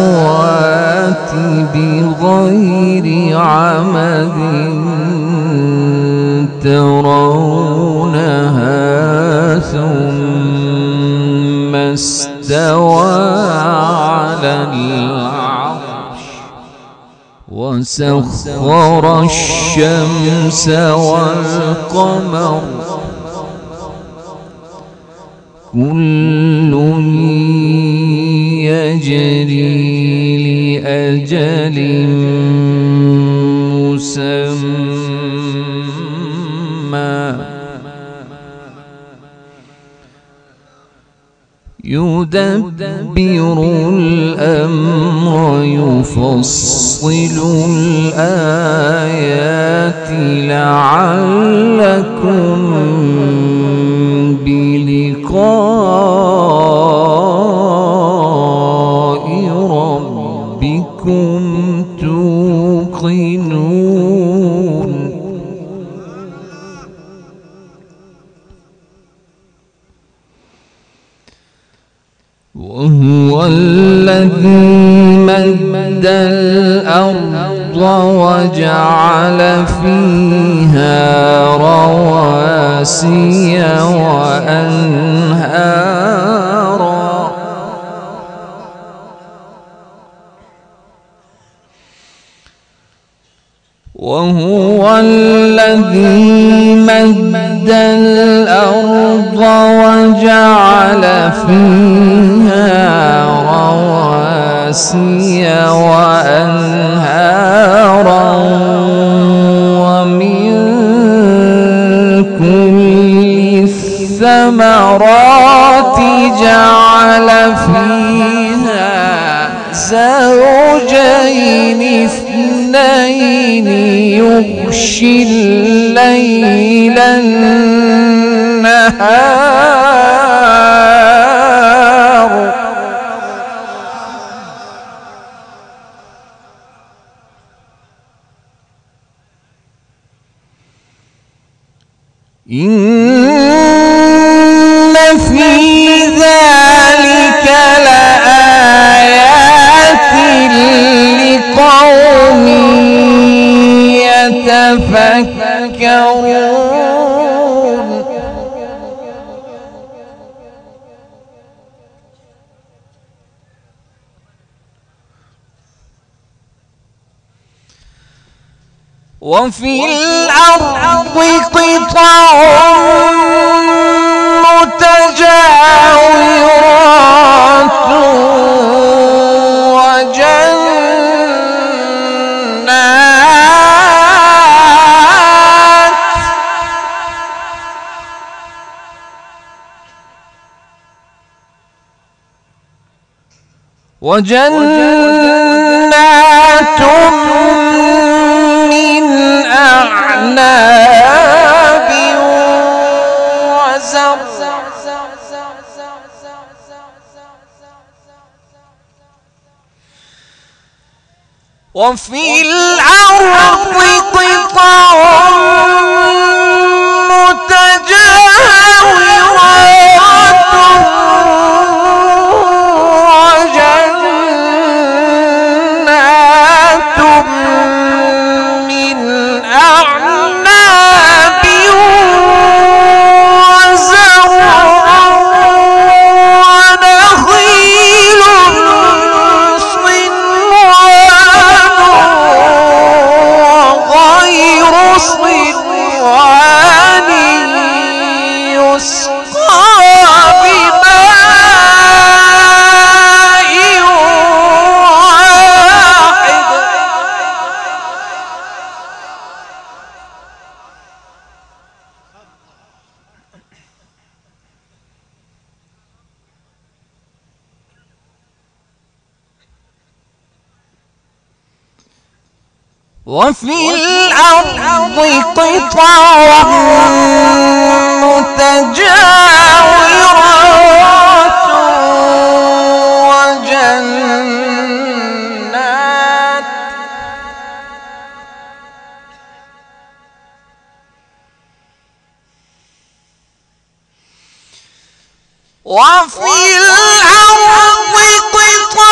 السماوات بغير عمد ترونها ثم استوى على العرش وسخر الشمس والقمر كل يجري لأجل مسمى يدبر الأمر يفصل الآيات لعلكم بلقاء ربكم توقنون وهو الذي مد الأرض وجعل فيها رواسي وأنهارا وهو الذي مد الأرض وجعل فيها رواسي وأنهارا ومن كل الثمرات جعل فيها زوجين اثنين يغشي الليل النهار إن في ذلك لآيات لقوم يتفكرون وفي الأرض قطع متجاورات وجنات وجنات من أعناب وزرع وفي الأرض قطع متجاورات وجنات من أعناب وزرع ونخيل غير صنوان يسقى بماء واحد وفي الأرض قطع متجاورات وجنات وفي الأرض قطع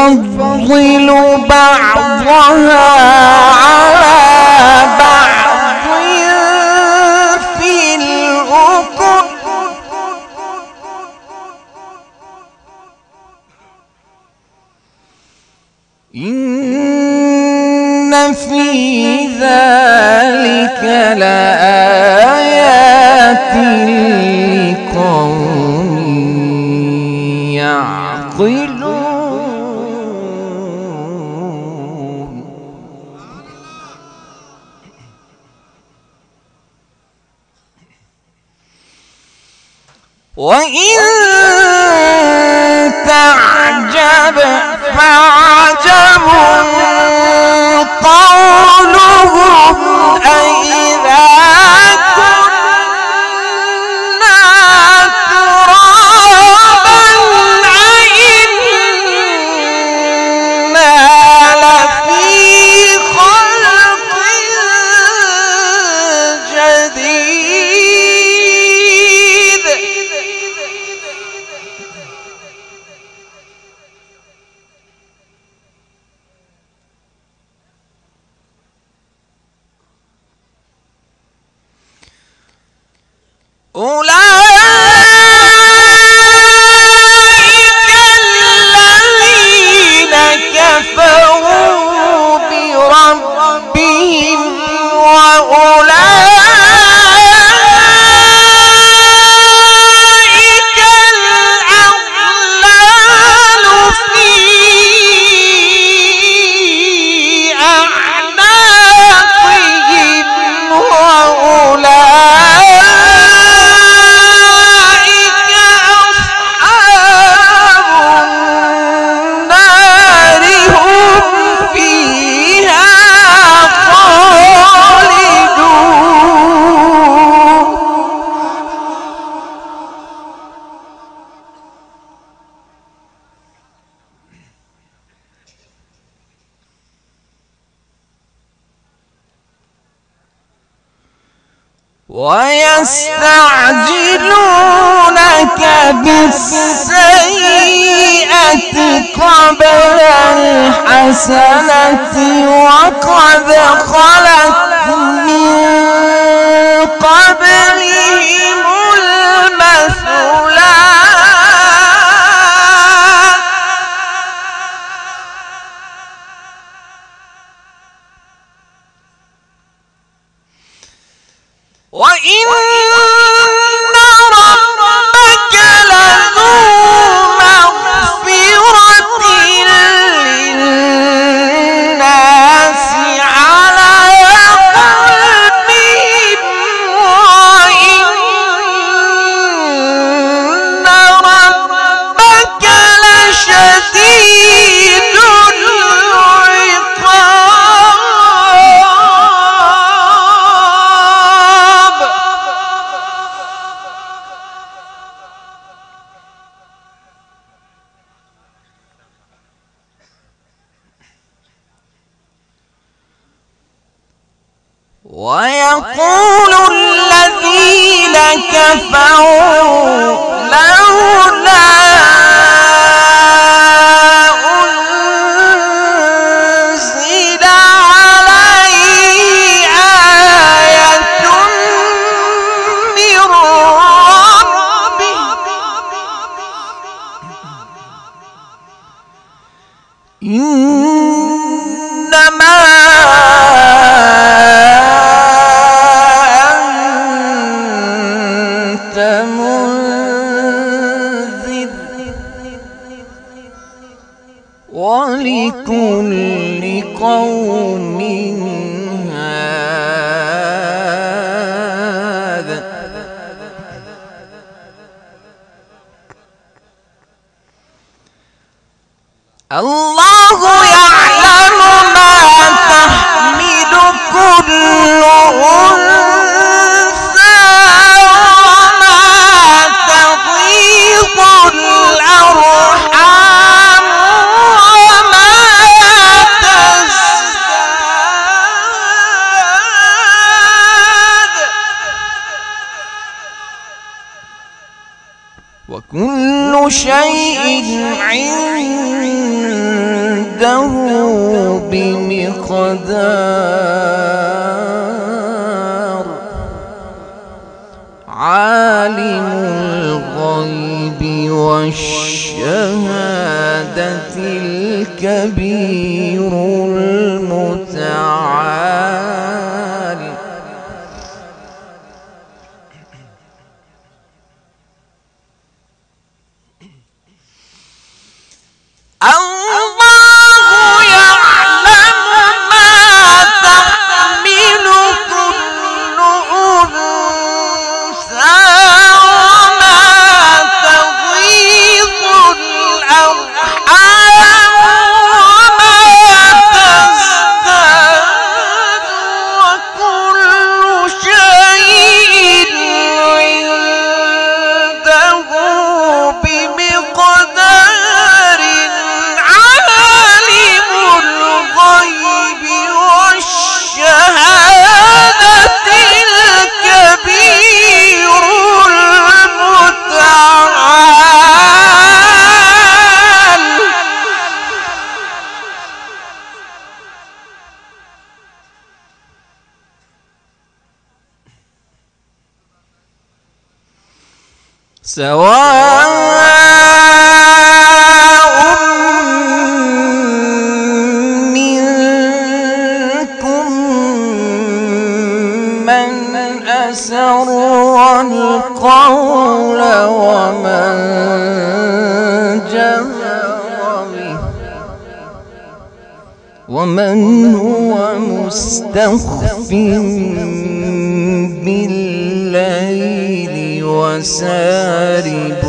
ونفضل بعضها على بعض في الأكل إن في ذلك لآيات لقوم يعقلون. وإن تعجب فعجب قولهم أإذا كنا ترابا أإنا لفي خلق جديد. أولئك الذين كفروا بربهم وأولئك الأغلال في أعناقهم وأولئك ويستعجلونك بالسيئة قبل الحسنة وقد خلت من قبلهم المثلات وإن ربك لذو مغفرة للناس على ظلمهم وإن ربك لشديد العقاب. ويقول الذين كفروا لولا أنزل عليه آية من ربه إنما منذر ولكل قوم هاد. الله يعلم ما تحمل كل أنثى وما تغيض الأرحام وما تزداد وكل شيء عنده بمقدار. عالم الغيب والشهادة الكبير المتعال. الله يعلم ما تحمل كل أنثى وما تغيض الأرحام وما تزداد وكل شيء عنده بمقدار. عالم الغيب والشهادة الكبير المتعال. سواء منكم من أسر القول ومن جهر به ومن هو مستخف بالليل وسارب